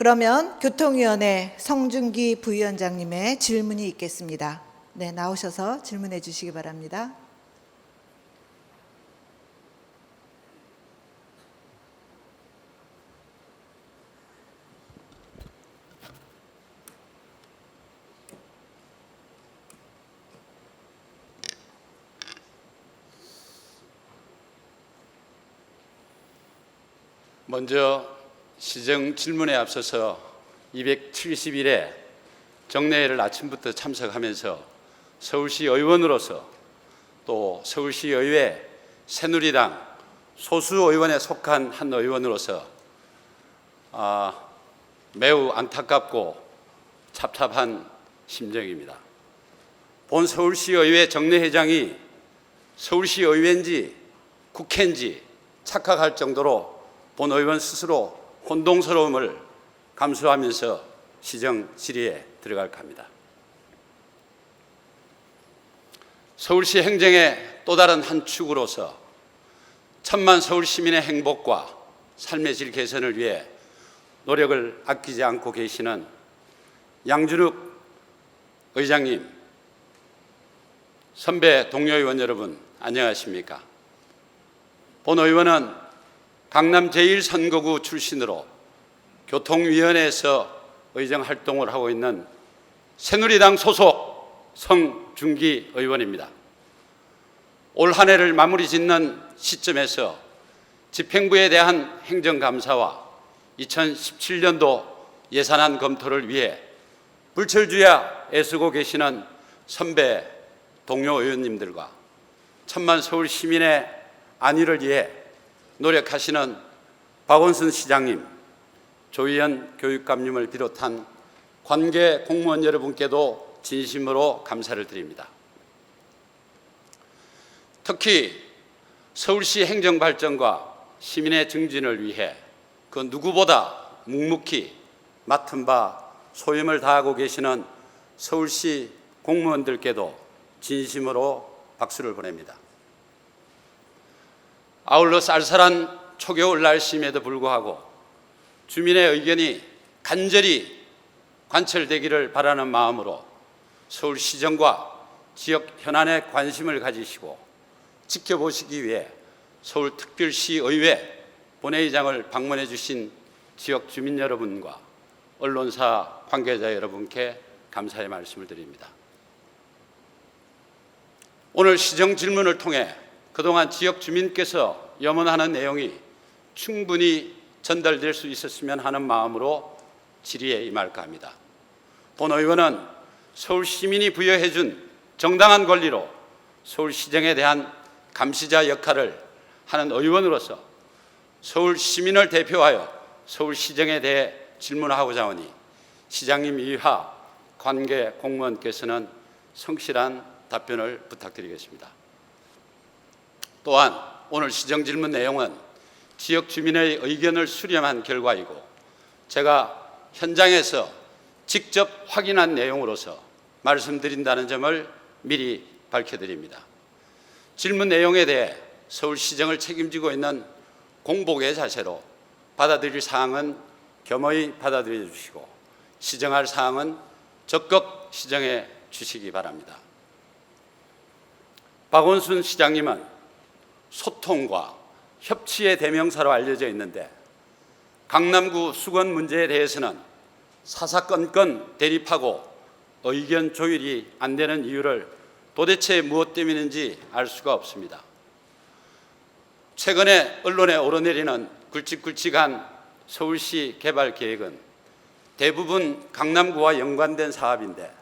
그러면 교통위원회 성준기 부위원장님의 질문이 있겠습니다. 네, 나오셔서 질문해 주시기 바랍니다. 먼저 시정 질문에 앞서서 270일에 정례회를 아침부터 참석하면서 서울시 의원으로서 또 서울시의회 새누리당 소수 의원에 속한 한 의원으로서 매우 안타깝고 찹찹한 심정입니다. 본 서울시의회 정례회장이 서울시의회인지 국회인지 착각할 정도로 본 의원 스스로 혼동스러움을 감수하면서 시정 질의에 들어갈까 합니다. 서울시 행정의 또 다른 한 축으로서 천만 서울 시민의 행복과 삶의 질 개선을 위해 노력을 아끼지 않고 계시는 양준욱 의장님, 선배 동료 의원 여러분 안녕하십니까? 본 의원은 강남 제1선거구 출신으로 교통위원회에서 의정활동을 하고 있는 새누리당 소속 성준기 의원입니다. 올 한 해를 마무리 짓는 시점에서 집행부에 대한 행정감사와 2017년도 예산안 검토를 위해 불철주야 애쓰고 계시는 선배 동료 의원님들과 천만 서울 시민의 안위를 위해 노력하시는 박원순 시장님, 조희연 교육감님을 비롯한 관계 공무원 여러분께도 진심으로 감사를 드립니다. 특히 서울시 행정 발전과 시민의 증진을 위해 그 누구보다 묵묵히 맡은 바 소임을 다하고 계시는 서울시 공무원들께도 진심으로 박수를 보냅니다. 아울러 쌀쌀한 초겨울 날씨임에도 불구하고 주민의 의견이 간절히 관철되기를 바라는 마음으로 서울시정과 지역 현안에 관심을 가지시고 지켜보시기 위해 서울특별시의회 본회의장을 방문해 주신 지역 주민 여러분과 언론사 관계자 여러분께 감사의 말씀을 드립니다. 오늘 시정 질문을 통해 그동안 지역 주민께서 염원하는 내용이 충분히 전달될 수 있었으면 하는 마음으로 질의에 임할까 합니다. 본 의원은 서울 시민이 부여해 준 정당한 권리로 서울시정에 대한 감시자 역할을 하는 의원으로서 서울 시민을 대표하여 서울시정에 대해 질문하고자 하오니 시장님 이하 관계 공무원께서는 성실한 답변을 부탁드리겠습니다. 또한 오늘 시정 질문 내용은 지역 주민의 의견을 수렴한 결과이고 제가 현장에서 직접 확인한 내용으로서 말씀드린다는 점을 미리 밝혀드립니다. 질문 내용에 대해 서울시정을 책임지고 있는 공복의 자세로 받아들일 사항은 겸허히 받아들여 주시고 시정할 사항은 적극 시정해 주시기 바랍니다. 박원순 시장님은 소통과 협치의 대명사로 알려져 있는데 강남구 수건 문제에 대해서는 사사건건 대립하고 의견 조율이 안 되는 이유를 도대체 무엇 때문인지 알 수가 없습니다. 최근에 언론에 오르내리는 굵직굵직한 서울시 개발 계획은 대부분 강남구와 연관된 사업인데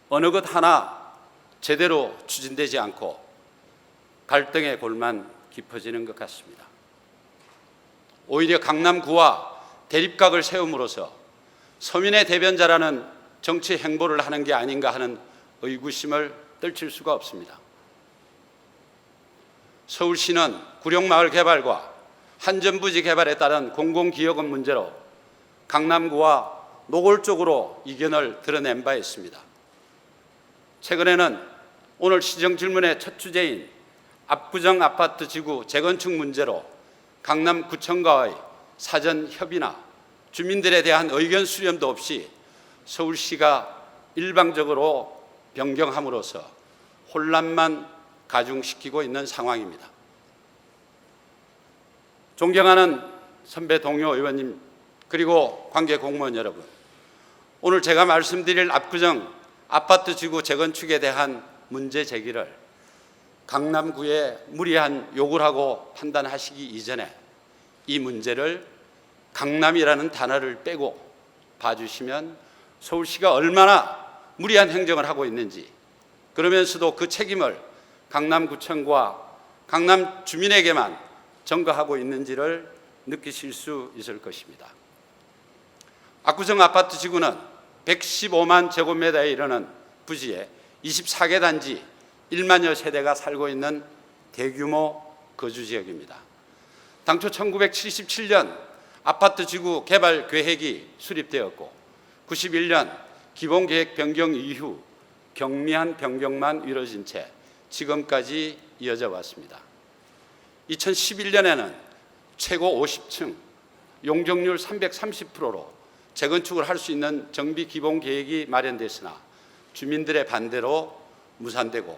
어느 것 하나 제대로 추진되지 않고 갈등의 골만 깊어지는 것 같습니다. 오히려 강남구와 대립각을 세움으로써 서민의 대변자라는 정치 행보를 하는 게 아닌가 하는 의구심을 떨칠 수가 없습니다. 서울시는 구룡마을 개발과 한전부지 개발에 따른 공공기여금 문제로 강남구와 노골적으로 이견을 드러낸 바 있습니다. 최근에는 오늘 시정 질문의 첫 주제인 압구정 아파트 지구 재건축 문제로 강남구청과의 사전 협의나 주민들에 대한 의견 수렴도 없이 서울시가 일방적으로 변경함으로써 혼란만 가중시키고 있는 상황입니다. 존경하는 선배 동료 의원님 그리고 관계 공무원 여러분, 오늘 제가 말씀드릴 압구정 아파트 지구 재건축에 대한 문제 제기를 강남구에 무리한 요구를 하고 판단하시기 이전에 이 문제를 강남이라는 단어를 빼고 봐주시면 서울시가 얼마나 무리한 행정을 하고 있는지, 그러면서도 그 책임을 강남구청과 강남 주민에게만 전가하고 있는지를 느끼실 수 있을 것입니다. 압구정 아파트 지구는 115만 제곱미터에 이르는 부지에 24개 단지 1만여 세대가 살고 있는 대규모 거주지역입니다. 당초 1977년 아파트 지구 개발 계획이 수립되었고 91년 기본계획 변경 이후 경미한 변경만 이뤄진 채 지금까지 이어져 왔습니다. 2011년에는 최고 50층, 용적률 330%로 재건축을 할 수 있는 정비 기본 계획이 마련됐으나 주민들의 반대로 무산되고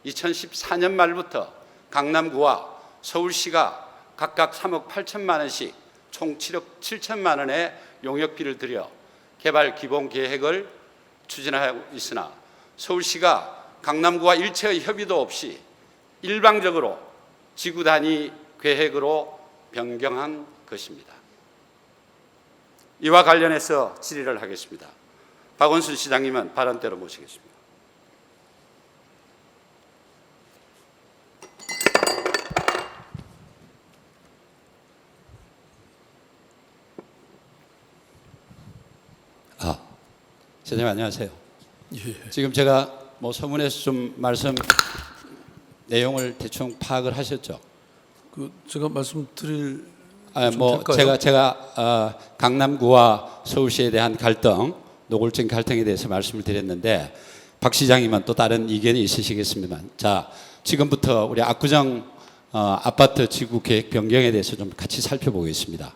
2014년 말부터 강남구와 서울시가 각각 3억 8천만 원씩 총 7억 7천만 원의 용역비를 들여 개발 기본 계획을 추진하고 있으나 서울시가 강남구와 일체의 협의도 없이 일방적으로 지구 단위 계획으로 변경한 것입니다. 이와 관련해서 질의를 하겠습니다. 박원순 시장님은 발언대로 모시겠습니다. 시장님 안녕하세요. 예. 지금 제가 서문에서 좀 말씀 내용을 대충 파악을 하셨죠? 제가 말씀드릴 제가 강남구와 서울시에 대한 갈등, 노골적인 갈등에 대해서 말씀을 드렸는데 박 시장님은 또 다른 이견이 있으시겠습니다만, 자 지금부터 우리 압구정 아파트 지구 계획 변경에 대해서 좀 같이 살펴보겠습니다.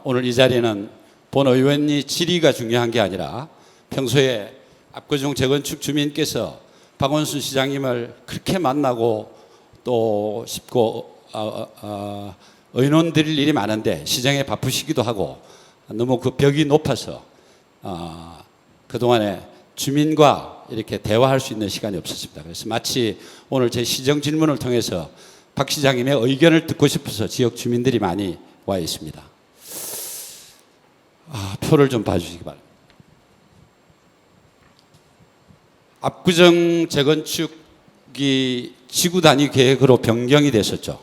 오늘 이 자리는 본 의원이 질의가 중요한 게 아니라 평소에 압구정 재건축 주민께서 박원순 시장님을 그렇게 만나고 또 싶고 의논 드릴 일이 많은데 시장에 바쁘시기도 하고 너무 그 벽이 높아서 그동안에 주민과 이렇게 대화할 수 있는 시간이 없었습니다. 그래서 마치 오늘 제 시정 질문을 통해서 박 시장님의 의견을 듣고 싶어서 지역 주민들이 많이 와 있습니다. 표를 좀 봐주시기 바랍니다. 압구정 재건축이 지구 단위 계획으로 변경이 됐었죠.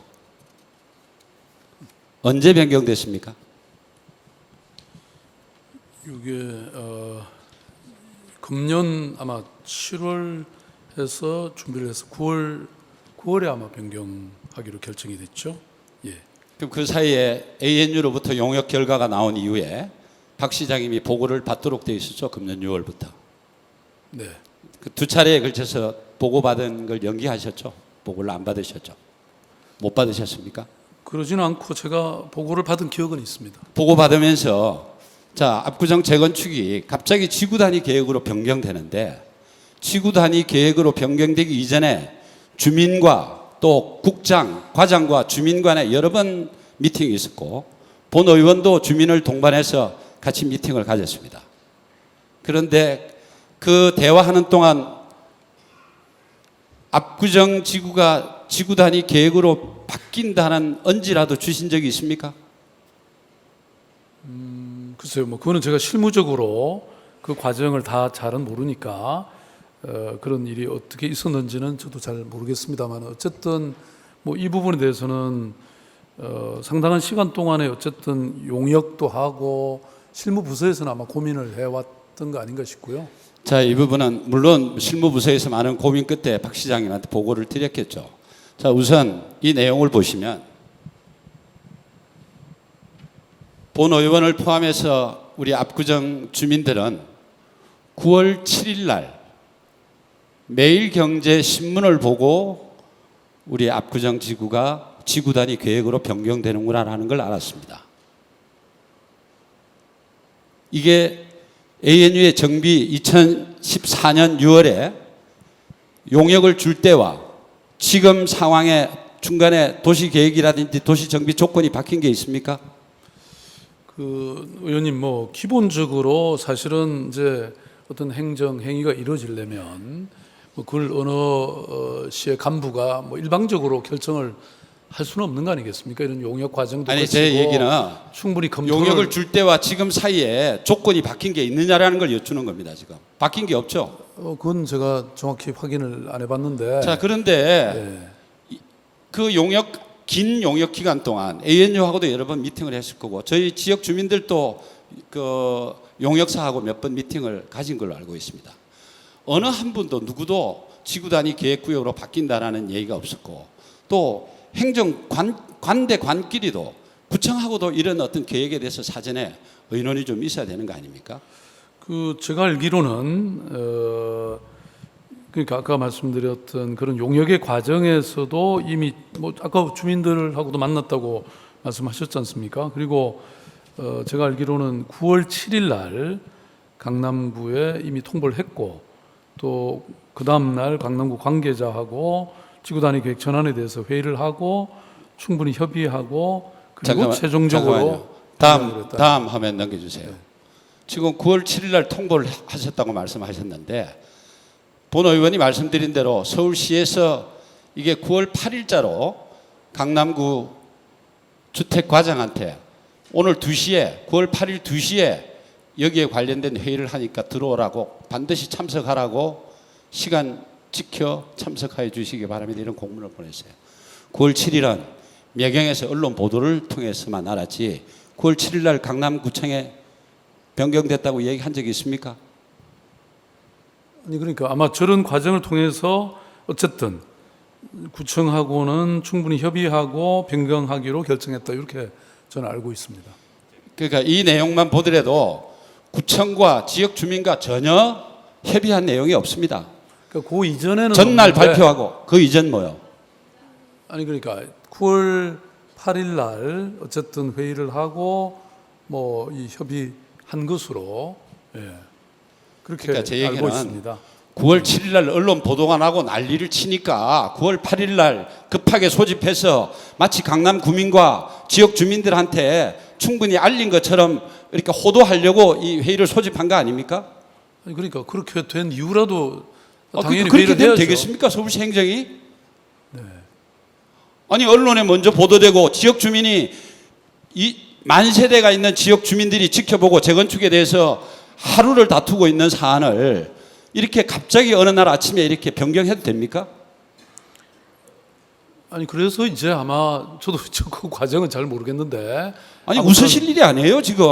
언제 변경됐습니까? 이게 금년 아마 7월에서 준비를 해서 9월에 아마 변경하기로 결정이 됐죠. 예. 그럼 그 사이에 ANU로부터 용역 결과가 나온 이후에 박 시장님이 보고를 받도록 되어 있었죠. 금년 6월부터. 네. 그 두 차례에 걸쳐서 보고받은 걸 연기하셨죠. 보고를 안 받으셨죠. 못 받으셨습니까? 그러지는 않고 제가 보고를 받은 기억은 있습니다. 보고받으면서 자 압구정 재건축이 갑자기 지구 단위 계획으로 변경되는데 지구 단위 계획으로 변경되기 이전에 주민과 또 국장, 과장과 주민 간에 여러 번 미팅이 있었고 본 의원도 주민을 동반해서 같이 미팅을 가졌습니다. 그런데 그 대화하는 동안 압구정 지구가 지구 단위 계획으로 바뀐다는 언지라도 주신 적이 있습니까? 글쎄요, 그거는 제가 실무적으로 그 과정을 다 잘은 모르니까 그런 일이 어떻게 있었는지는 저도 잘 모르겠습니다만 어쨌든 이 부분에 대해서는 상당한 시간 동안에 어쨌든 용역도 하고 실무부서에서는 아마 고민을 해왔던 거 아닌가 싶고요. 자, 이 부분은 물론 실무부서에서 많은 고민 끝에 박 시장님한테 보고를 드렸겠죠. 자, 우선 이 내용을 보시면 본 의원을 포함해서 우리 압구정 주민들은 9월 7일 날 매일경제신문을 보고 우리 압구정 지구가 지구 단위 계획으로 변경되는구나 하는 걸 알았습니다. 이게 ANU의 정비 2014년 6월에 용역을 줄 때와 지금 상황에 중간에 도시 계획이라든지 도시 정비 조건이 바뀐 게 있습니까? 그 의원님 뭐 기본적으로 사실은 이제 어떤 행정 행위가 이루어지려면 뭐 그걸 어느 시의 간부가 뭐 일방적으로 결정을 할 수는 없는 거 아니겠습니까? 이런 용역 과정도 아니 제 얘기는 충분히 검토를 용역을 줄 때와 지금 사이에 조건이 바뀐 게 있느냐라는 걸 여쭈는 겁니다. 지금 바뀐 게 없죠. 그건 제가 정확히 확인을 안 해봤는데. 자 그런데 그 용역 긴 용역 기간 동안 ANU하고도 여러 번 미팅을 했을 거고 저희 지역 주민들도 그 용역사하고 몇 번 미팅을 가진 걸로 알고 있습니다. 어느 한 분도 누구도 지구 단위 계획구역으로 바뀐다라는 얘기가 없었고 또 행정 관대 관끼리도 구청하고도 이런 어떤 계획에 대해서 사전에 의논이 좀 있어야 되는 거 아닙니까? 그 제가 알기로는 그러니까 아까 말씀드렸던 그런 용역의 과정에서도 이미 뭐 아까 주민들하고도 만났다고 말씀하셨지 않습니까? 그리고 제가 알기로는 9월 7일 날 강남구에 이미 통보를 했고 또 그 다음 날 강남구 관계자하고 지구 단위 계획 전환에 대해서 회의를 하고 충분히 협의하고 그리고 최종적으로 다음 화면 넘겨주세요. 지금 9월 7일 날 통보를 하셨다고 말씀하셨는데 본 의원이 말씀드린 대로 서울시에서 이게 9월 8일자로 강남구 주택과장한테 오늘 2시에 9월 8일 2시에 여기에 관련된 회의를 하니까 들어오라고 반드시 참석하라고 시간 지켜 참석하여 주시기 바랍니다. 이런 공문을 보냈어요. 9월 7일은 매경에서 언론 보도를 통해서만 알았지 9월 7일 날 강남구청에 변경됐다고 얘기한 적이 있습니까? 아니 그러니까 아마 저런 과정을 통해서 어쨌든 구청하고는 충분히 협의하고 변경하기로 결정했다 이렇게 저는 알고 있습니다. 그러니까 이 내용만 보더라도 구청과 지역 주민과 전혀 협의한 내용이 없습니다. 그러니까 그 이전에는 전날 없는데, 발표하고 그 이전 뭐요? 아니 그러니까 9월 8일 날 어쨌든 회의를 하고 뭐 이 협의한 것으로 그렇게 그러니까 제 알고 얘기는 있습니다. 9월 7일 날 언론 보도가 나고 난리를 치니까 9월 8일 날 급하게 소집해서 마치 강남 구민과 지역 주민들한테 충분히 알린 것처럼 이렇게 호도하려고 이 회의를 소집한 거 아닙니까? 아니 그러니까 그렇게 된 이유라도 당연히 그렇게 회의를 되면 해야죠. 되겠습니까? 서울시 행정이? 아니 언론에 먼저 보도되고 지역 주민이 이 만 세대가 있는 지역 주민들이 지켜보고 재건축에 대해서 하루를 다투고 있는 사안을 이렇게 갑자기 어느 날 아침에 이렇게 변경해도 됩니까? 아니 그래서 이제 아마 저도 그 과정은 잘 모르겠는데 아니 웃으실 일이 아니에요 지금.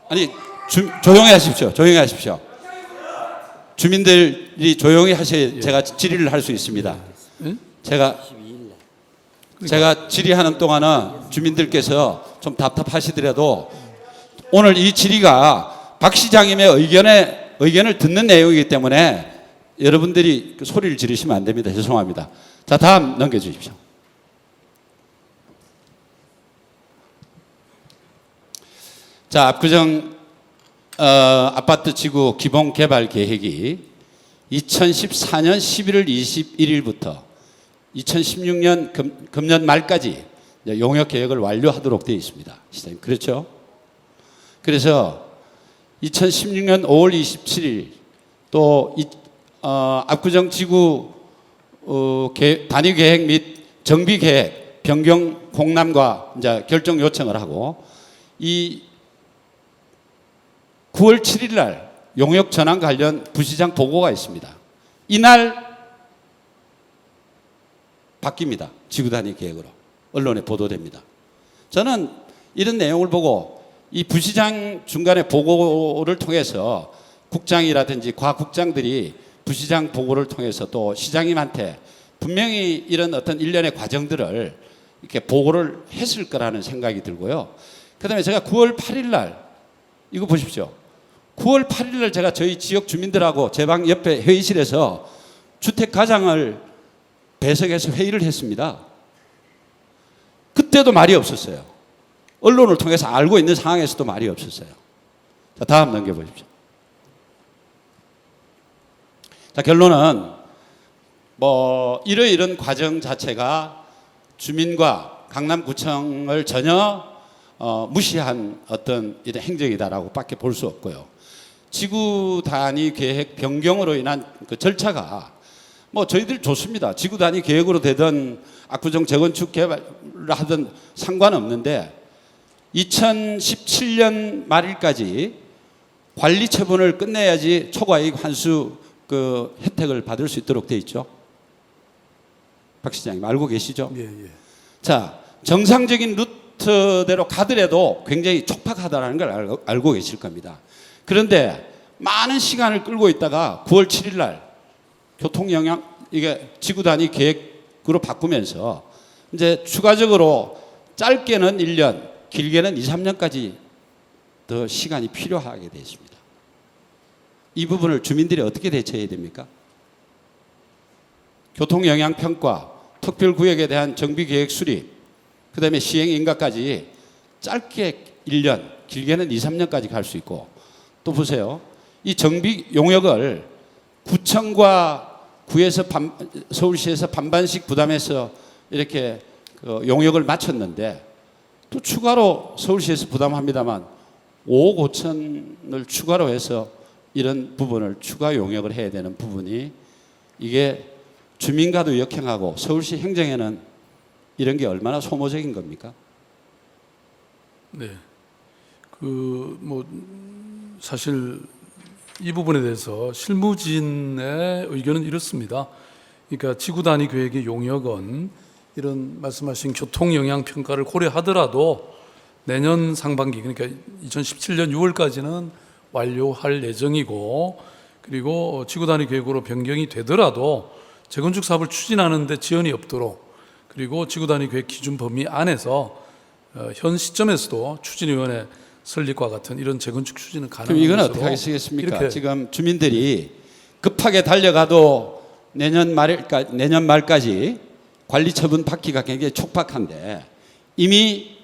아니 조용히 하십시오. 조용히 하십시오. 주민들이 조용히 하셔야 제가 질의를 할 수 있습니다. 제가 질의하는 동안은 주민들께서 좀 답답하시더라도 오늘 이 질의가 박 시장님의 의견을 듣는 내용이기 때문에 여러분들이 그 소리를 지르시면 안 됩니다. 죄송합니다. 자, 다음 넘겨주십시오. 자, 압구정 아파트 지구 기본 개발 계획이 2014년 11월 21일부터 2016년 금년 말까지 용역 계획을 완료하도록 되어 있습니다. 시장님. 그렇죠? 그래서 2016년 5월 27일 또 압구정 지구 단위 계획 및 정비 계획 변경 공람과 이제 결정 요청을 하고 이 9월 7일 날 용역 전환 관련 부시장 보고가 있습니다. 이날 바뀝니다. 지구 단위 계획으로 언론에 보도됩니다. 저는 이런 내용을 보고 이 부시장 중간에 보고를 통해서 국장이라든지 과국장들이 부시장 보고를 통해서 또 시장님한테 분명히 이런 어떤 일련의 과정들을 이렇게 보고를 했을 거라는 생각이 들고요. 그다음에 제가 9월 8일 날 이거 보십시오. 9월 8일 날 제가 저희 지역 주민들하고 제 방 옆에 회의실에서 주택 과장을 배석해서 회의를 했습니다. 그때도 말이 없었어요. 언론을 통해서 알고 있는 상황에서도 말이 없었어요. 자, 다음 넘겨보십시오. 자, 결론은 뭐 이런 과정 자체가 주민과 강남구청을 전혀 무시한 어떤 이런 행정이다라고 밖에 볼 수 없고요. 지구 단위 계획 변경으로 인한 그 절차가 뭐 저희들 좋습니다. 지구 단위 계획으로 되든 압구정 재건축 개발을 하든 상관없는데 2017년 말일까지 관리 처분을 끝내야지 초과이익 환수 그 혜택을 받을 수 있도록 돼 있죠. 박 시장님 알고 계시죠? 예, 예. 자, 정상적인 루트대로 가더라도 굉장히 촉박하다는 걸 알고 계실 겁니다. 그런데 많은 시간을 끌고 있다가 9월 7일 날 교통 영향 이게 지구 단위 계획으로 바꾸면서 이제 추가적으로 짧게는 1년, 길게는 2, 3년까지 더 시간이 필요하게 되어 있습니다. 이 부분을 주민들이 어떻게 대처해야 됩니까? 교통 영향 평가, 특별 구역에 대한 정비 계획 수립, 그다음에 시행 인가까지 짧게 1년, 길게는 2, 3년까지 갈 수 있고 또 보세요. 이 정비 용역을 구청과 구에서 서울시에서 반반씩 부담해서 이렇게 그 용역을 마쳤는데 또 추가로 서울시에서 부담합니다만 5억 5천을 추가로 해서 이런 부분을 추가 용역을 해야 되는 부분이 이게 주민과도 역행하고 서울시 행정에는 이런 게 얼마나 소모적인 겁니까? 네. 그 뭐 사실 이 부분에 대해서 실무진의 의견은 이렇습니다. 그러니까 지구 단위 계획의 용역은 이런 말씀하신 교통 영향 평가를 고려하더라도 내년 상반기 그러니까 2017년 6월까지는 완료할 예정이고 그리고 지구 단위 계획으로 변경이 되더라도 재건축 사업을 추진하는 데 지연이 없도록 그리고 지구 단위 계획 기준 범위 안에서 현 시점에서도 추진위원회 설립과 같은 이런 재건축 추진은 가능한 그럼 이건 것으로 어떻게 하시겠습니까? 이렇게 지금 주민들이 급하게 달려가도 내년 말까지 관리 처분 받기가 굉장히 촉박한데 이미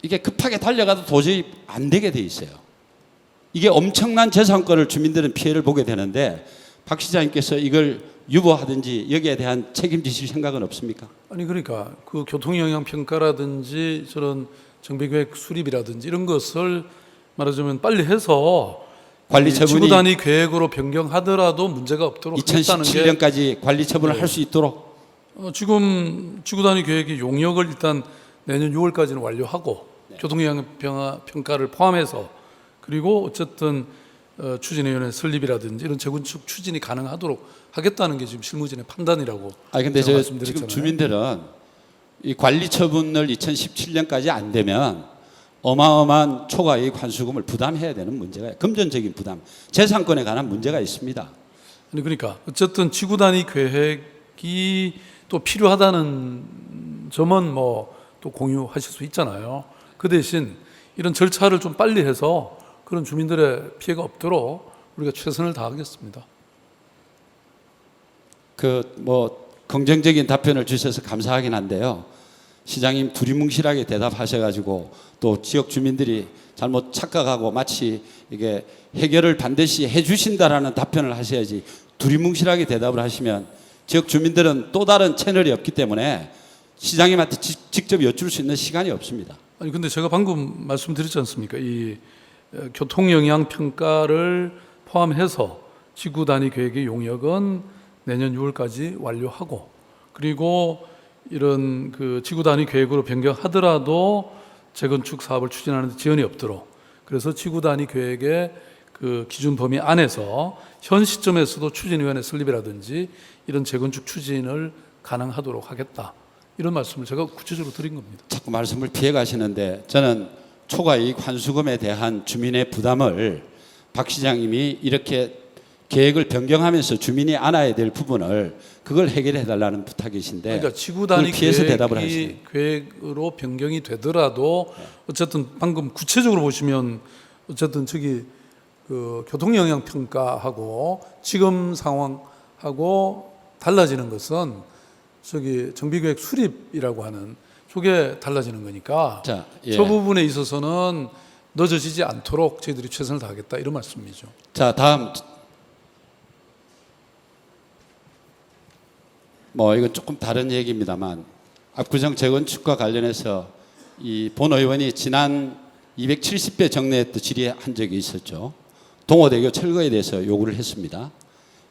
이게 급하게 달려가도 도저히 안 되게 돼 있어요. 이게 엄청난 재산권을 주민들은 피해를 보게 되는데 박 시장님께서 이걸 유보하든지 여기에 대한 책임지실 생각은 없습니까? 아니 그러니까 그 교통 영향 평가라든지 저런 정비계획 수립이라든지 이런 것을 말하자면 빨리 해서 관리 지구 처분이 단위 계획으로 변경하더라도 문제가 없도록 했다는 게 2017년까지 관리 처분을 할 수 있도록 지금 지구 단위 계획의 용역을 일단 내년 6월까지는 완료하고 교통 영향 평가를 포함해서 그리고 어쨌든 추진위원회 설립이라든지 이런 재건축 추진이 가능하도록 하겠다는 게 지금 실무진의 판단이라고 근데 제가 지금 말씀드렸잖아요. 주민들은 이 관리 처분을 2017년까지 안 되면 어마어마한 초과이익 환수금을 부담해야 되는 문제가 금전적인 부담, 재산권에 관한 문제가 있습니다. 아니 그러니까 어쨌든 지구 단위 계획이 또 필요하다는 점은 뭐 또 공유하실 수 있잖아요. 그 대신 이런 절차를 좀 빨리 해서 그런 주민들의 피해가 없도록 우리가 최선을 다하겠습니다. 그 뭐 긍정적인 답변을 주셔서 감사하긴 한데요. 시장님 두리뭉실하게 대답하셔가지고 또 지역 주민들이 잘못 착각하고 마치 이게 해결을 반드시 해주신다라는 답변을 하셔야지 두리뭉실하게 대답을 하시면 지역 주민들은 또 다른 채널이 없기 때문에 시장님한테 직접 여쭐 수 있는 시간이 없습니다. 아니 근데 제가 방금 말씀드렸지 않습니까? 이 교통 영향 평가를 포함해서 지구 단위 계획의 용역은 내년 6월까지 완료하고 그리고 이런 그 지구 단위 계획으로 변경하더라도 재건축 사업을 추진하는 데 지연이 없도록 그래서 지구 단위 계획의 그 기준 범위 안에서 현 시점에서도 추진위원회 설립이라든지 이런 재건축 추진을 가능하도록 하겠다. 이런 말씀을 제가 구체적으로 드린 겁니다. 자꾸 말씀을 피해 가시는데 저는 초과이익 환수금에 대한 주민의 부담을 박 시장님이 이렇게 계획을 변경하면서 주민이 안아야 될 부분을 그걸 해결해 달라는 부탁이신데 그러니까 지구 단위 피해서 대답을 하시네요. 계획으로 변경이 되더라도 어쨌든 방금 구체적으로 보시면 어쨌든 저기 그 교통 영향 평가하고 지금 상황하고 달라지는 것은 저기 정비계획 수립이라고 하는 저게 달라지는 거니까 자, 예. 저 부분에 있어서는 늦어지지 않도록 저희들이 최선을 다하겠다 이런 말씀이죠. 자, 다음 뭐 이건 조금 다른 얘기입니다만 압구정 재건축과 관련해서 이 본 의원이 지난 270회 정례 때 질의한 적이 있었죠. 동호대교 철거에 대해서 요구를 했습니다.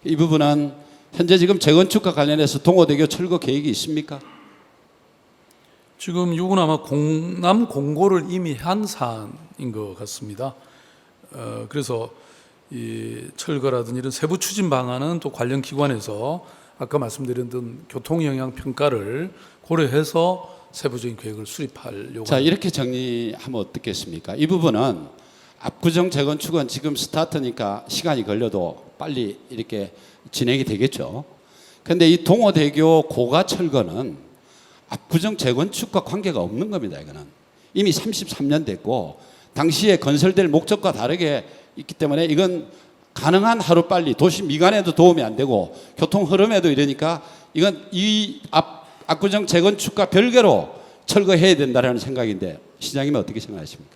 이 부분은 현재 지금 재건축과 관련해서 동호대교 철거 계획이 있습니까? 지금 이건 아마 공남 공고를 이미 한 사안인 것 같습니다. 그래서 이 철거라든지 이런 세부 추진 방안은 또 관련 기관에서 아까 말씀드렸던 교통 영향 평가를 고려해서 세부적인 계획을 수립하려고. 자, 이렇게 정리하면 어떻겠습니까? 이 부분은 압구정 재건축은 지금 스타트니까 시간이 걸려도 빨리 이렇게 진행이 되겠죠. 그런데 이 동호대교 고가 철거는 압구정 재건축과 관계가 없는 겁니다. 이거는 이미 33년 됐고 당시에 건설될 목적과 다르게 있기 때문에 이건 가능한 하루 빨리 도시 미관에도 도움이 안 되고 교통 흐름에도 이러니까 이건 이 압구정 재건축과 별개로 철거해야 된다는 생각인데 시장님은 어떻게 생각하십니까?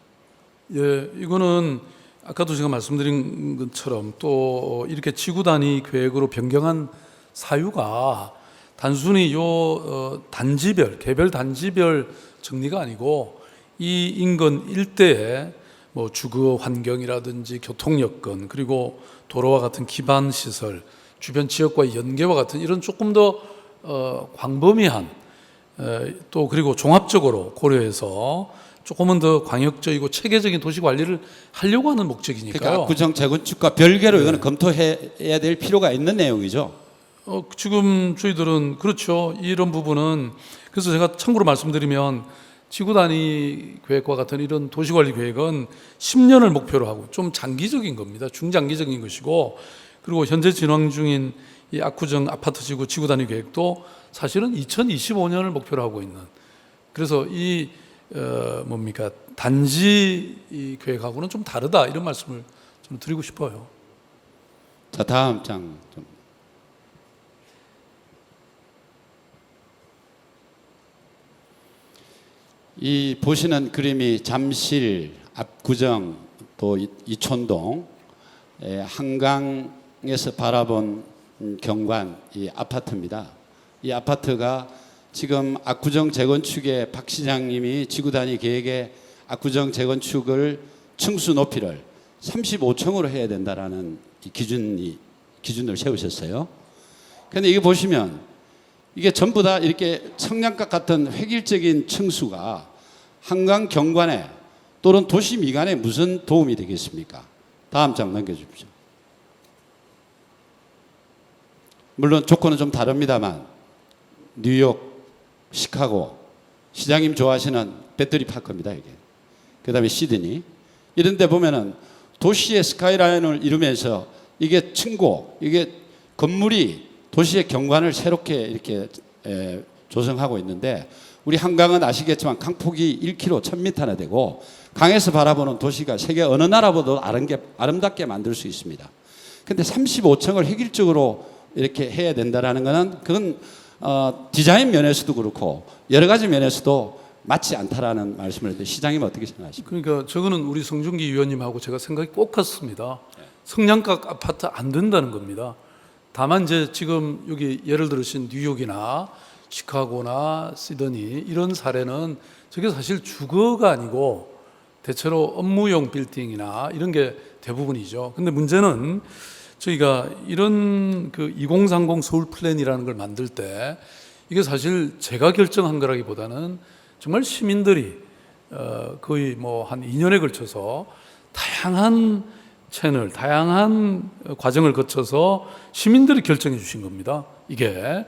예, 이거는 아까도 제가 말씀드린 것처럼 또 이렇게 지구 단위 계획으로 변경한 사유가 단순히 단지별, 개별 단지별 정리가 아니고 이 인근 일대에 뭐 주거 환경이라든지 교통 여건 그리고 도로와 같은 기반 시설, 주변 지역과의 연계와 같은 이런 조금 더 광범위한 또 그리고 종합적으로 고려해서 조금은 더 광역적이고 체계적인 도시 관리를 하려고 하는 목적이니까요. 그러니까 압구정 재건축과 별개로 이거는 검토해야 될 필요가 있는 내용이죠. 지금 저희들은 그렇죠. 이런 부분은 그래서 제가 참고로 말씀드리면 지구 단위 계획과 같은 이런 도시 관리 계획은 10년을 목표로 하고 좀 장기적인 겁니다. 중장기적인 것이고 그리고 현재 진행 중인 이 압구정 아파트 지구 단위 계획도 사실은 2025년을 목표로 하고 있는 그래서 이 단지 이 계획하고는 좀 다르다 이런 말씀을 좀 드리고 싶어요. 자, 다음 장 좀. 이 보시는 그림이 잠실, 압구정, 또 이촌동, 한강에서 바라본 경관 이 아파트입니다. 이 아파트가 지금 압구정 재건축의 박 시장님이 지구 단위 계획에 압구정 재건축을 층수 높이를 35층으로 해야 된다라는 이 기준을 세우셨어요. 그런데 이게 보시면 이게 전부 다 이렇게 청량각 같은 획일적인 층수가 한강 경관에 또는 도시 미관에 무슨 도움이 되겠습니까? 다음 장 넘겨주십시오. 물론 조건은 좀 다릅니다만 뉴욕, 시카고, 시장님 좋아하시는 배터리 파크입니다. 이게. 그다음에 시드니 이런 데 보면은 도시의 스카이라인을 이루면서 이게 층고 이게 건물이 도시의 경관을 새롭게 이렇게 조성하고 있는데 우리 한강은 아시겠지만 강폭이 1km 1000m나 되고 강에서 바라보는 도시가 세계 어느 나라보다 아름답게 만들 수 있습니다. 그런데 35층을 획일적으로 이렇게 해야 된다라는 것은 그건 디자인 면에서도 그렇고 여러 가지 면에서도 맞지 않다라는 말씀을 했는데 시장님 어떻게 생각하십니까? 그러니까 저거는 우리 성준기 위원님하고 제가 생각이 꼭 같습니다. 성량각 아파트 안 된다는 겁니다. 다만 이제 지금 여기 예를 들으신 뉴욕이나 시카고나 시드니 이런 사례는 저게 사실 주거가 아니고 대체로 업무용 빌딩이나 이런 게 대부분이죠. 근데 문제는 저희가 이런 그 2030 서울 플랜이라는 걸 만들 때 이게 사실 제가 결정한 거라기보다는 정말 시민들이 거의 뭐 한 2년에 걸쳐서 다양한 채널, 다양한 과정을 거쳐서 시민들이 결정해 주신 겁니다. 이게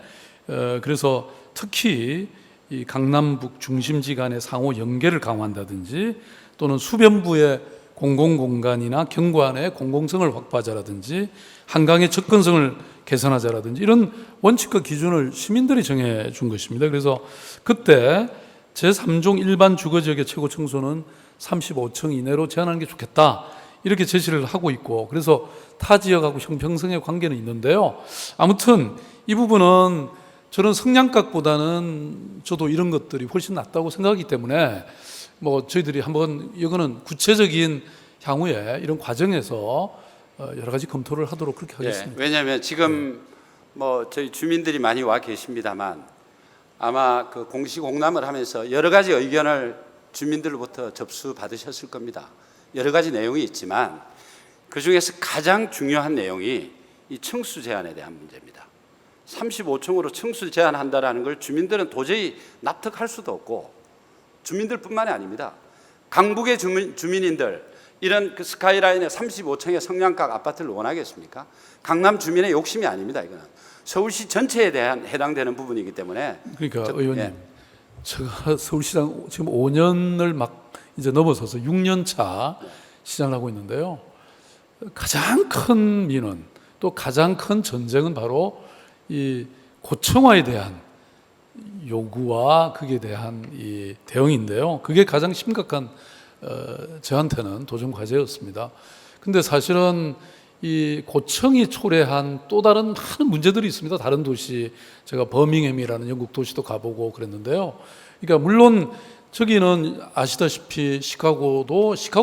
그래서 특히 이 강남북 중심지 간의 상호 연계를 강화한다든지 또는 수변부의 공공공간이나 경관의 공공성을 확보하자라든지 한강의 접근성을 개선하자라든지 이런 원칙과 기준을 시민들이 정해 준 것입니다. 그래서 그때 제3종 일반 주거지역의 최고 층수는 35층 이내로 제한하는 게 좋겠다 이렇게 제시를 하고 있고 그래서 타 지역하고 형평성의 관계는 있는데요. 아무튼 이 부분은 저는 성냥각보다는 저도 이런 것들이 훨씬 낫다고 생각하기 때문에 뭐 저희들이 한번 이거는 구체적인 향후에 이런 과정에서 여러 가지 검토를 하도록 그렇게 하겠습니다. 왜냐하면 지금 뭐 저희 주민들이 많이 와 계십니다만 아마 그 공시공람을 하면서 여러 가지 의견을 주민들로부터 접수 받으셨을 겁니다. 여러 가지 내용이 있지만 그 중에서 가장 중요한 내용이 이 층수 제한에 대한 문제입니다. 35층으로 층수 제한한다라는 걸 주민들은 도저히 납득할 수도 없고 주민들뿐만이 아닙니다. 강북의 주민인들 이런 그 스카이라인의 35층의 성냥각 아파트를 원하겠습니까? 강남 주민의 욕심이 아닙니다. 이거는 서울시 전체에 대한 해당되는 부분이기 때문에. 그러니까 의원님, 제가 서울시장 지금 5년을 막 이제 넘어서서 6년 차 시장을 하고 있는데요. 가장 큰 민원 또 가장 큰 전쟁은 바로 이 고층화에 대한 요구와 그에 대한 이 대응인데요. 그게 가장 심각한 저한테는 도전 과제였습니다. 근데 사실은 이 고층이 초래한 또 다른 많은 문제들이 있습니다. 다른 도시, 제가 버밍햄이라는 영국 도시도 가보고 그랬는데요. 그러니까 물론 저기는 아시다시피 시카고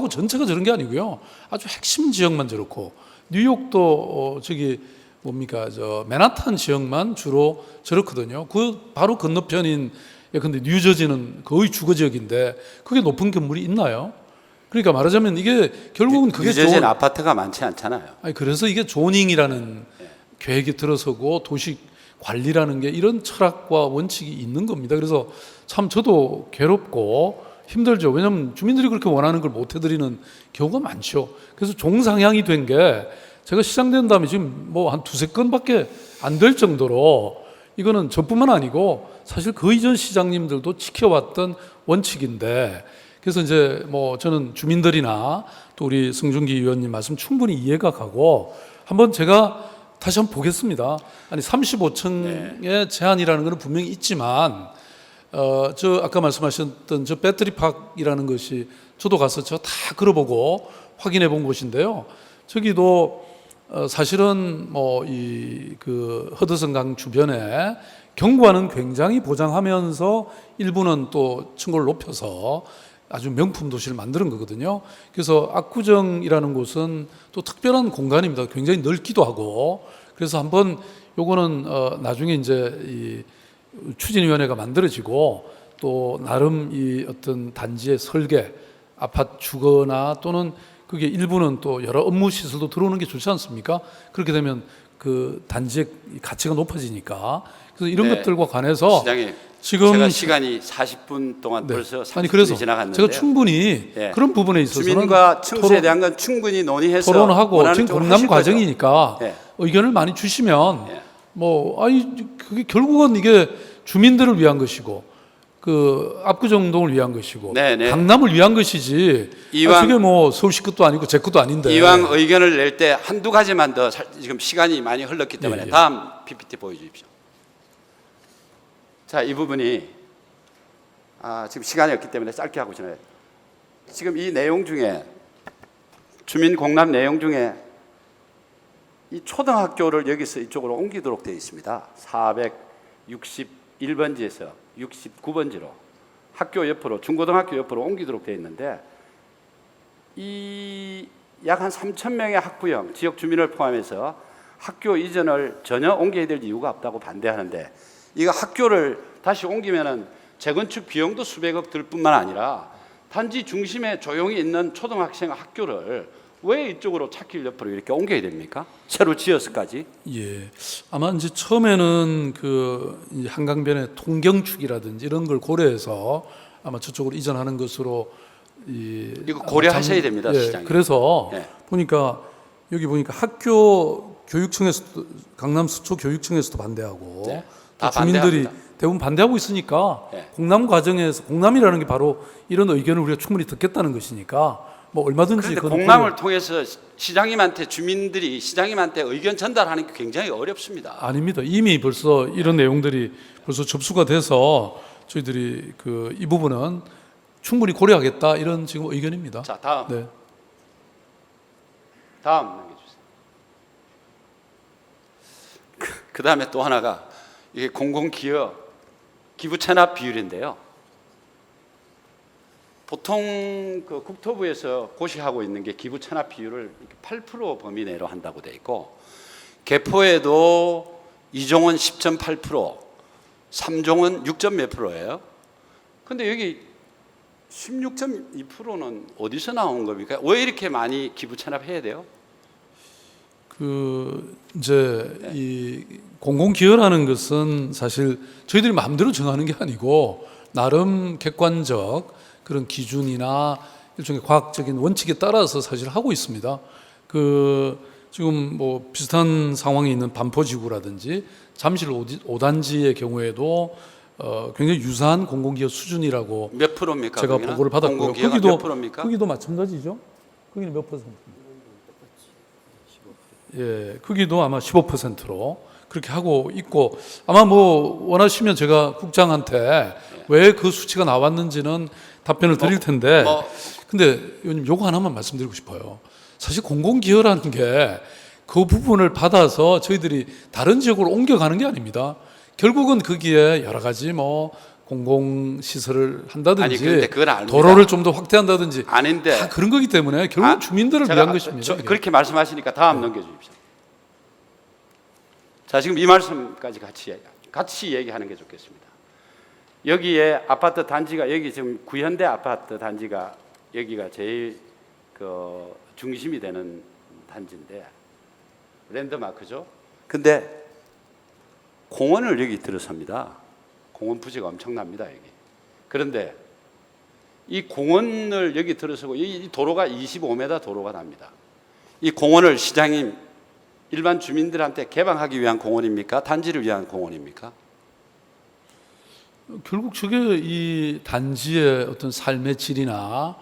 전체가 저런 게 아니고요. 아주 핵심 지역만 저렇고 뉴욕도 저기 뭡니까 저 맨하탄 지역만 주로 저렇거든요. 그 바로 건너편인 근데 뉴저지는 거의 주거 지역인데 그게 높은 건물이 있나요? 그러니까 말하자면 이게 결국은 그게 뉴저지는 아파트가 많지 않잖아요. 아니 그래서 이게 조닝이라는 계획이 들어서고 도시 관리라는 게 이런 철학과 원칙이 있는 겁니다. 그래서 참 저도 괴롭고 힘들죠. 왜냐하면 주민들이 그렇게 원하는 걸 못 해드리는 경우가 많죠. 그래서 종상향이 된 게 제가 시장된 다음에 지금 뭐 한 두세 건밖에 안 될 정도로 이거는 저뿐만 아니고 사실 그 이전 시장님들도 지켜왔던 원칙인데 그래서 이제 뭐 저는 주민들이나 또 우리 승준기 의원님 말씀 충분히 이해가 가고 한번 제가 다시 한번 보겠습니다. 아니 35층의 제한이라는 것은 분명히 있지만 저 아까 말씀하셨던 저 배터리팍이라는 것이 저도 가서 저 다 걸어보고 확인해 본 곳인데요. 저기도 사실은 뭐 이 그 허드슨강 주변에 경관은 굉장히 보장하면서 일부는 또 층고를 높여서 아주 명품 도시를 만드는 거거든요. 그래서 압구정이라는 곳은 또 특별한 공간입니다. 굉장히 넓기도 하고 그래서 한번 요거는 나중에 이제 이 추진위원회가 만들어지고 또 나름 이 어떤 단지의 설계, 아파트 주거나 또는 그게 일부는 또 여러 업무 시설도 들어오는 게 좋지 않습니까? 그렇게 되면 그 단지의 가치가 높아지니까 그래서 이런 것들과 관해서 시장님, 지금 제가 시간이 40분 동안 벌써 30분이 아니 그래서 지나갔는데 제가 충분히 그런 부분에 있어서는 주민과 층수에 대한 건 충분히 논의해서 토론하고 지금 공람 과정이니까 네. 의견을 많이 주시면 뭐 아니 그게 결국은 이게 주민들을 위한 것이고 그 압구정동을 위한 것이고 강남을 위한 것이지 저게 뭐 서울시 것도 아니고 제 것도 아닌데 이왕 의견을 낼 때 한두 가지만 더 지금 시간이 많이 흘렀기 때문에 다음 PPT 보여주십시오. 자, 이 부분이 지금 시간이 없기 때문에 짧게 하고 지나요. 지금 이 내용 중에 주민 공람 내용 중에 이 초등학교를 여기서 이쪽으로 옮기도록 되어 있습니다. 461번지에서 69번지로 학교 옆으로 중고등학교 옆으로 옮기도록 되어 있는데 이 약 한 3,000명의 학부형 지역 주민을 포함해서 학교 이전을 전혀 옮겨야 될 이유가 없다고 반대하는데 이거 학교를 다시 옮기면은 재건축 비용도 수백억 들 뿐만 아니라 단지 중심에 조용히 있는 초등학생 학교를 왜 이쪽으로 찻길 옆으로 이렇게 옮겨야 됩니까? 새로 지어서까지? 예, 아마 이제 처음에는 그 이제 한강변의 통경축이라든지 이런 걸 고려해서 아마 저쪽으로 이전하는 것으로 이거 고려하셔야 됩니다, 시장님. 그래서 보니까 여기 보니까 학교 교육청에서도 강남 서초 교육청에서도 반대하고 다 주민들이 반대합니다. 대부분 반대하고 있으니까 공람 과정에서 공람이라는 게 바로 이런 의견을 우리가 충분히 듣겠다는 것이니까 뭐 얼마든지 그런데 공람을 통해서 시장님한테 주민들이 시장님한테 의견 전달하는 게 굉장히 어렵습니다. 아닙니다. 이미 벌써 이런 내용들이 벌써 접수가 돼서 저희들이 그 이 부분은 충분히 고려하겠다 이런 지금 의견입니다. 자, 다음. 네. 다음 넘겨주세요. 그 다음에 또 하나가 이게 공공기업 기부 체납 비율인데요. 보통 그 국토부에서 고시하고 있는 게 기부 체납 비율을 8% 범위 내로 한다고 돼 있고, 개포에도 2종은 10.8%, 3종은 6점 몇 %예요. 근데 여기 16.2%는 어디서 나온 겁니까? 왜 이렇게 많이 기부 체납해야 돼요? 이제 이 공공기여라는 것은 사실 저희들이 마음대로 정하는 게 아니고 나름 객관적 그런 기준이나 일종의 과학적인 원칙에 따라서 사실 하고 있습니다. 지금 뭐 비슷한 상황이 있는 반포지구라든지 잠실 5단지의 경우에도 굉장히 유사한 공공기여 수준이라고 몇 프로입니까? 제가 거기는? 보고를 받았고요. 공공기여가 몇 프로입니까? 거기도 마찬가지죠. 거기는 몇 퍼센트입니까? 예, 거기도 아마 15%로 그렇게 하고 있고, 아마 뭐 원하시면 제가 국장한테 왜 그 수치가 나왔는지는 답변을 드릴 텐데, 근데 의원님 요거 하나만 말씀드리고 싶어요. 사실 공공기여라는 게 그 부분을 받아서 저희들이 다른 지역으로 옮겨가는 게 아닙니다. 결국은 거기에 여러 가지 뭐 공공시설을 한다든지, 아니, 그런데 그건 아닙니다. 도로를 좀 더 확대한다든지, 아닌데 다 그런 거기 때문에 결국 주민들을 위한 것입니다. 이게. 그렇게 말씀하시니까 다음 넘겨주십시오. 자, 지금 이 말씀까지 같이 얘기하는 게 좋겠습니다. 여기에 아파트 단지가, 여기 지금 구현대 아파트 단지가 여기가 제일 그 중심이 되는 단지인데, 랜드마크죠. 근데 공원을 여기 들어섭니다. 공원 부지가 엄청납니다, 여기. 그런데 이 공원을 여기 들어서고, 이 도로가 25m 도로가 납니다. 이 공원을 시장님, 일반 주민들한테 개방하기 위한 공원입니까? 단지를 위한 공원입니까? 결국 저게 이 단지의 어떤 삶의 질이나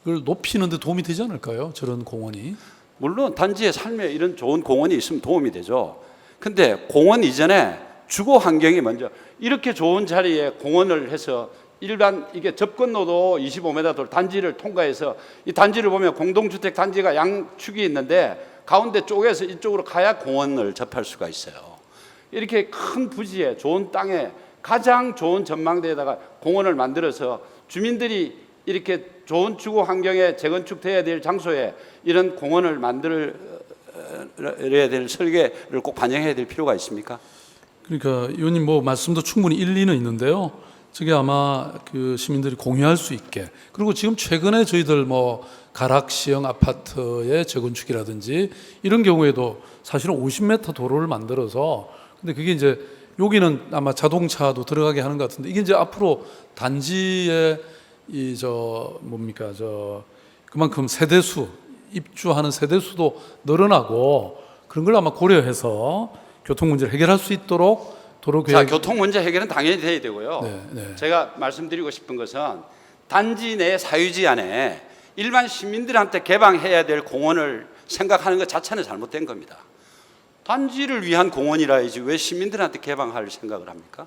이걸 높이는 데 도움이 되지 않을까요? 저런 공원이. 물론 단지의 삶에 이런 좋은 공원이 있으면 도움이 되죠. 근데 공원 이전에 주거 환경이 먼저, 이렇게 좋은 자리에 공원을 해서 일반 이게 접근로도 25m 돌 단지를 통과해서, 이 단지를 보면 공동주택 단지가 양축이 있는데 가운데 쪽에서 이쪽으로 가야 공원을 접할 수가 있어요. 이렇게 큰 부지에 좋은 땅에 가장 좋은 전망대에다가 공원을 만들어서 주민들이 이렇게 좋은 주거 환경에 재건축돼야 될 장소에 이런 공원을 만들어야 될 설계를 꼭 반영해야 될 필요가 있습니까? 그러니까 의원님 뭐 말씀도 충분히 일리는 있는데요. 저게 아마 그 시민들이 공유할 수 있게, 그리고 지금 최근에 저희들 뭐 가락시형 아파트의 재건축이라든지 이런 경우에도 사실은 50m 도로를 만들어서, 근데 그게 이제 여기는 아마 자동차도 들어가게 하는 것 같은데, 이게 이제 앞으로 단지에 그만큼 세대수, 입주하는 세대수도 늘어나고 그런 걸 아마 고려해서 교통 문제를 해결할 수 있도록 도로 계획. 자, 교통 문제 해결은 당연히 돼야 되고요. 네. 제가 말씀드리고 싶은 것은 단지 내 사유지 안에 일반 시민들한테 개방해야 될 공원을 생각하는 것 자체는 잘못된 겁니다. 단지를 위한 공원이라야지 왜 시민들한테 개방할 생각을 합니까?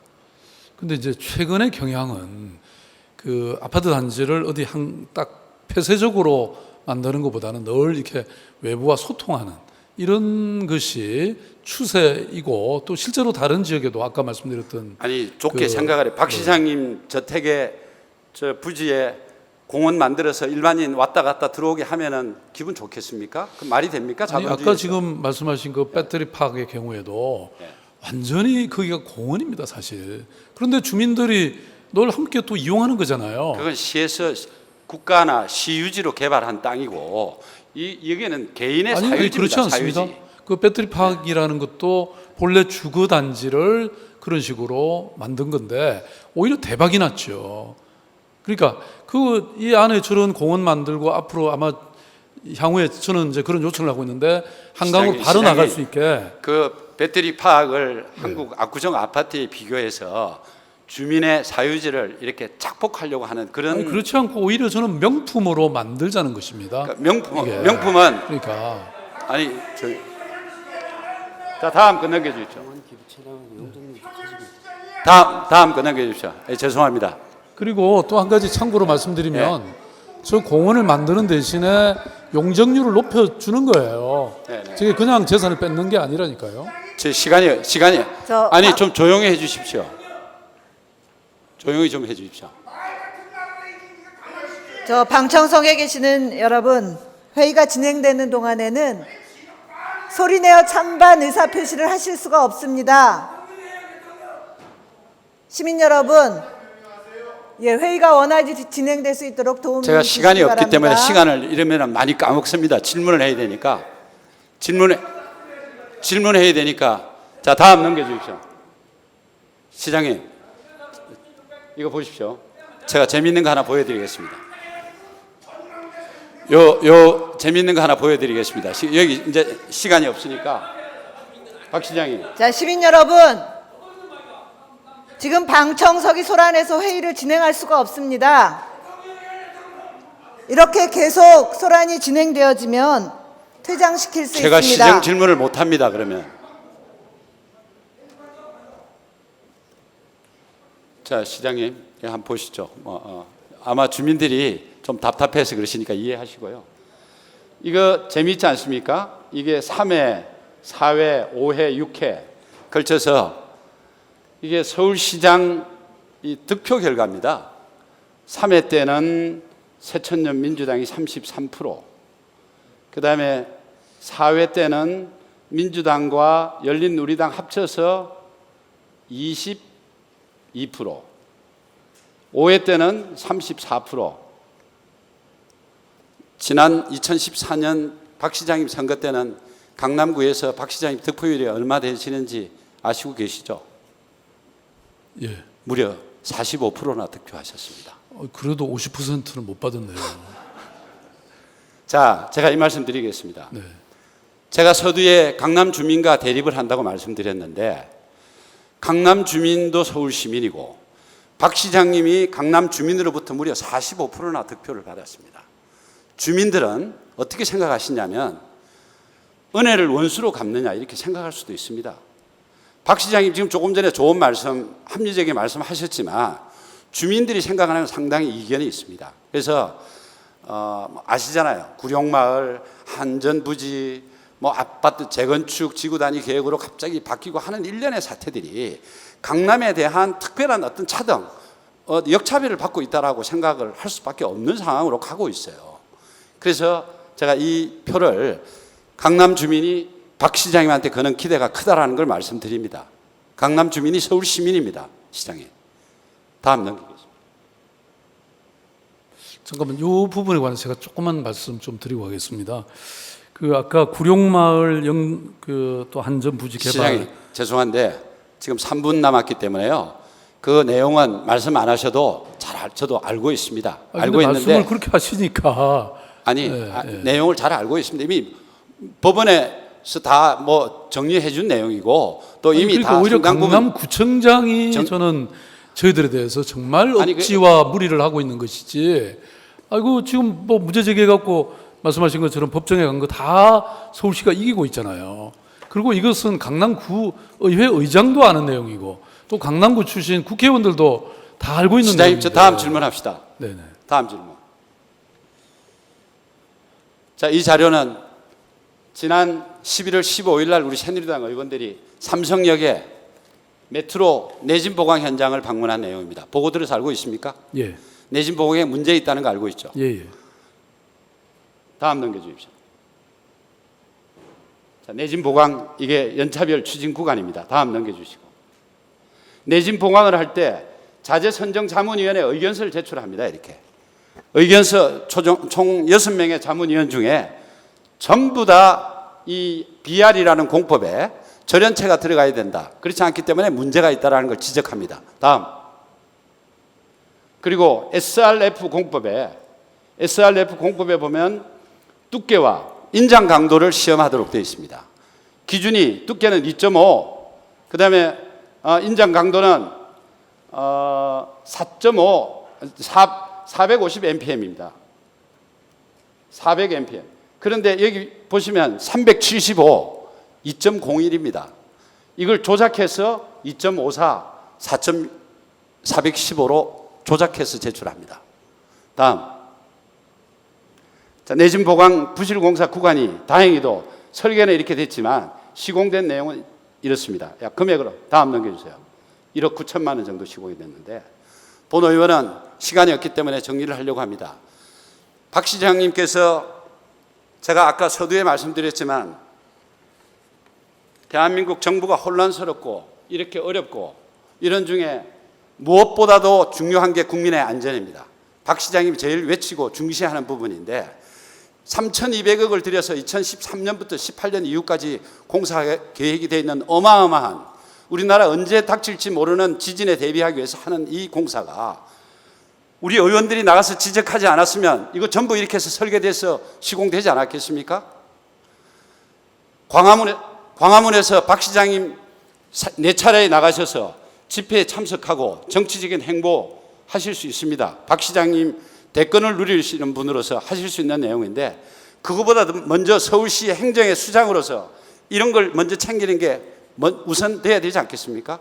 근데 이제 최근의 경향은 그 아파트 단지를 어디 딱 폐쇄적으로 만드는 것보다는 늘 이렇게 외부와 소통하는 이런 것이 추세이고, 또 실제로 다른 지역에도 아까 말씀드렸던, 아니 좋게 생각을 해. 박 시장님 저택에 저 부지에 공원 만들어서 일반인 왔다 갔다 들어오게 하면은 기분 좋겠습니까? 그 말이 됩니까? 아니, 자본주의에서. 아까 지금 말씀하신 그 배터리 파크의 경우에도 완전히 거기가 공원입니다, 사실. 그런데 주민들이 늘 함께 또 이용하는 거잖아요. 그건 시에서 국가나 시유지로 개발한 땅이고, 여기는 개인의 아니, 사유지입니다. 그렇지 않습니다. 사유지. 그 배터리 파크이라는 것도 본래 주거 단지를 그런 식으로 만든 건데 오히려 대박이 났죠. 그러니까 이 안에 저런 공원 만들고 앞으로 아마 향후에 저는 이제 그런 요청을 하고 있는데 한강으로 바로 나갈 수 있게 그 배터리 파크를 한국 압구정 아파트에 비교해서 주민의 사유지를 이렇게 착복하려고 하는 그런. 아니, 그렇지 않고 오히려 저는 명품으로 만들자는 것입니다. 그러니까 명품은 그러니까 아니 자, 다음 거 넘겨주십시오. 다음 거 넘겨주십시오. 죄송합니다. 그리고 또 한 가지 참고로 말씀드리면 저 공원을 만드는 대신에 용적률을 높여주는 거예요. 네. 저게 그냥 재산을 뺏는 게 아니라니까요. 제 시간이 저 아니 방- 좀 조용히 해 주십시오. 조용히 좀 해 주십시오. 저 방청석에 계시는 여러분, 회의가 진행되는 동안에는 소리내어 찬반 의사 표시를 하실 수가 없습니다. 시민 여러분, 예, 회의가 원활히 진행될 수 있도록 도움 제가 주시기 시간이 없기 바랍니다. 때문에 시간을 이러면 많이 까먹습니다. 질문을 해야 되니까 질문해야 되니까. 자, 다음 넘겨주십시오. 시장님, 이거 보십시오. 제가 재밌는 거 하나 보여드리겠습니다. 재밌는 거 하나 보여드리겠습니다. 여기 이제 시간이 없으니까 박 시장님. 자, 시민 여러분, 지금 방청석이 소란해서 회의를 진행할 수가 없습니다. 이렇게 계속 소란이 진행되어지면 퇴장시킬 수 제가 있습니다. 시정 질문을 못 합니다. 그러면 자, 시장님 한번 보시죠. 아마 주민들이 좀 답답해서 그러시니까 이해하시고요. 이거 재미있지 않습니까? 이게 3회, 4회, 5회, 6회 걸쳐서 이게 서울시장 이 득표 결과입니다. 3회 때는 새천년 민주당이 33%, 그 다음에 4회 때는 민주당과 열린우리당 합쳐서 22%, 5회 때는 34%. 지난 2014년 박 시장님 선거 때는 강남구에서 박 시장님 득표율이 얼마 되시는지 아시고 계시죠? 예. 무려 45%나 득표하셨습니다. 그래도 50%는 못 받았네요. 자, 제가 이 말씀 드리겠습니다. 네. 제가 서두에 강남 주민과 대립을 한다고 말씀드렸는데, 강남 주민도 서울 시민이고 박 시장님이 강남 주민으로부터 무려 45%나 득표를 받았습니다. 주민들은 어떻게 생각하시냐면 은혜를 원수로 갚느냐 이렇게 생각할 수도 있습니다. 박 시장님 지금 조금 전에 좋은 말씀, 합리적인 말씀 하셨지만 주민들이 생각하는 건 상당히 이견이 있습니다. 그래서 아시잖아요. 구룡마을, 한전부지, 아파트 재건축 지구단위 계획으로 갑자기 바뀌고 하는 일련의 사태들이 강남에 대한 특별한 어떤 차등, 역차별을 받고 있다라고 생각을 할 수밖에 없는 상황으로 가고 있어요. 그래서 제가 이 표를 강남 주민이 박 시장님한테 거는 기대가 크다라는 걸 말씀드립니다. 강남 주민이 서울 시민입니다. 시장님. 다음 넘기겠습니다. 잠깐만, 이 부분에 관해서 제가 조그만 말씀 좀 드리고 가겠습니다. 아까 구룡마을 또 한전부지 개발. 시장님, 죄송한데 지금 3분 남았기 때문에요. 그 내용은 말씀 안 하셔도 저도 알고 있습니다. 알고 있는데 말씀을 그렇게 하시니까 내용을 잘 알고 있습니다. 이미 법원에서 다 정리해 준 내용이고 또 이미 그러니까 다 오히려 상당 부분 강남구청장이 저는 저희들에 대해서 정말 억지와 무리를 하고 있는 것이지. 지금 무죄 제기해 갖고 말씀하신 것처럼 법정에 간 거 다 서울시가 이기고 있잖아요. 그리고 이것은 강남구 의회 의장도 아는 내용이고 또 강남구 출신 국회의원들도 다 알고 있는 시장님, 내용인데. 저 다음 질문합시다. 네네. 다음 질문. 자, 이 자료는 지난 11월 15일 날 우리 새누리당 의원들이 삼성역에 메트로 내진 보강 현장을 방문한 내용입니다. 보고 들어서 알고 있습니까? 예. 내진 보강에 문제 있다는 거 알고 있죠? 예. 다음 넘겨주십시오. 자, 내진 보강 이게 연차별 추진 구간입니다. 다음 넘겨주시고. 내진 보강을 할 때 자재선정자문위원회 의견서를 제출합니다. 이렇게. 의견서 총 6명의 자문위원 중에 전부 다 이 BR이라는 공법에 절연체가 들어가야 된다. 그렇지 않기 때문에 문제가 있다는 걸 지적합니다. 다음. 그리고 SRF 공법에 보면 두께와 인장 강도를 시험하도록 되어 있습니다. 기준이 두께는 2.5, 그 다음에 인장 강도는 450 mpm입니다. 그런데 여기 보시면 375, 2.01입니다. 이걸 조작해서 2.54, 415로 조작해서 제출합니다. 다음. 자, 내진 보강 부실공사 구간이 다행히도 설계는 이렇게 됐지만 시공된 내용은 이렇습니다. 야, 금액으로 다음 넘겨주세요. 1억 9천만 원 정도 시공이 됐는데 본 의원은 시간이 없기 때문에 정리를 하려고 합니다. 박 시장님께서 제가 아까 서두에 말씀드렸지만 대한민국 정부가 혼란스럽고 이렇게 어렵고 이런 중에 무엇보다도 중요한 게 국민의 안전입니다. 박 시장님이 제일 외치고 중시하는 부분인데 3,200억을 들여서 2013년부터 18년 이후까지 공사 계획이 되어 있는 어마어마한 우리나라 언제 닥칠지 모르는 지진에 대비하기 위해서 하는 이 공사가 우리 의원들이 나가서 지적하지 않았으면 이거 전부 이렇게 해서 설계돼서 시공되지 않았겠습니까? 광화문에서 박 시장님 4차례에 나가셔서 집회에 참석하고 정치적인 행보 하실 수 있습니다. 박 시장님 대권을 누리시는 분으로서 하실 수 있는 내용인데 그거보다 먼저 서울시 행정의 수장으로서 이런 걸 먼저 챙기는 게 우선돼야 되지 않겠습니까?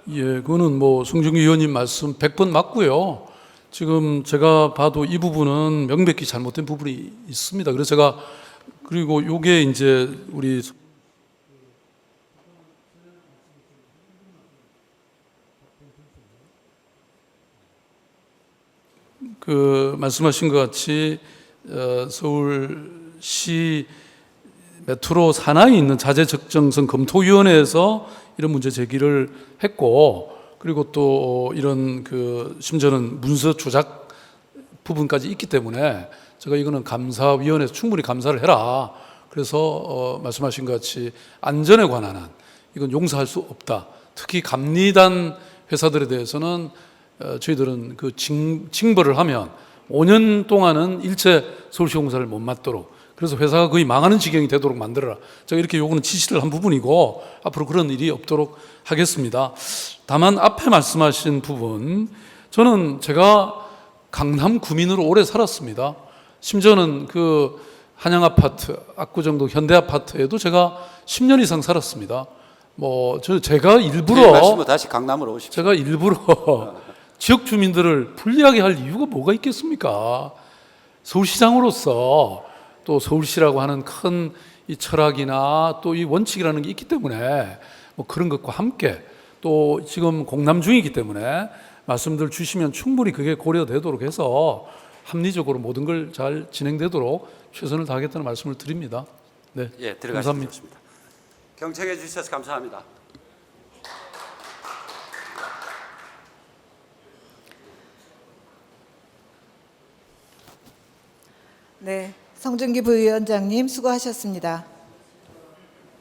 예, 그거는 뭐 송중기 의원님 말씀 100번 맞고요. 지금 제가 봐도 이 부분은 명백히 잘못된 부분이 있습니다. 그래서 제가 그리고 요게 이제 우리 그 말씀하신 것 같이 서울시 메트로 산하에 있는 자재 적정성 검토위원회에서 이런 문제 제기를 했고 그리고 또 이런 그 심지어는 문서 조작 부분까지 있기 때문에 제가 이거는 감사위원회에서 충분히 감사를 해라. 그래서 말씀하신 것 같이 안전에 관한 한 이건 용서할 수 없다. 특히 감리단 회사들에 대해서는 저희들은 그 징벌을 하면 5년 동안은 일체 서울시공사를 못 맡도록 그래서 회사가 거의 망하는 지경이 되도록 만들어라. 제가 이렇게 요구는 지시를 한 부분이고 앞으로 그런 일이 없도록 하겠습니다. 다만 앞에 말씀하신 부분 저는 제가 강남 구민으로 오래 살았습니다. 심지어는 그 한양아파트, 압구정동 현대아파트에도 제가 10년 이상 살았습니다. 뭐 제가 일부러 말씀은 다시 강남으로 오십시오. 제가 일부러 지역 주민들을 불리하게 할 이유가 뭐가 있겠습니까? 서울시장으로서 또 서울시라고 하는 큰 이 철학이나 또 이 원칙이라는 게 있기 때문에 뭐 그런 것과 함께 또 지금 공람 중이기 때문에 말씀들 주시면 충분히 그게 고려되도록 해서 합리적으로 모든 걸 잘 진행되도록 최선을 다하겠다는 말씀을 드립니다. 네, 예, 감사합니다. 들어가시겠습니다. 경청해 주셔서 감사합니다. 네, 성준기 부위원장님 수고하셨습니다.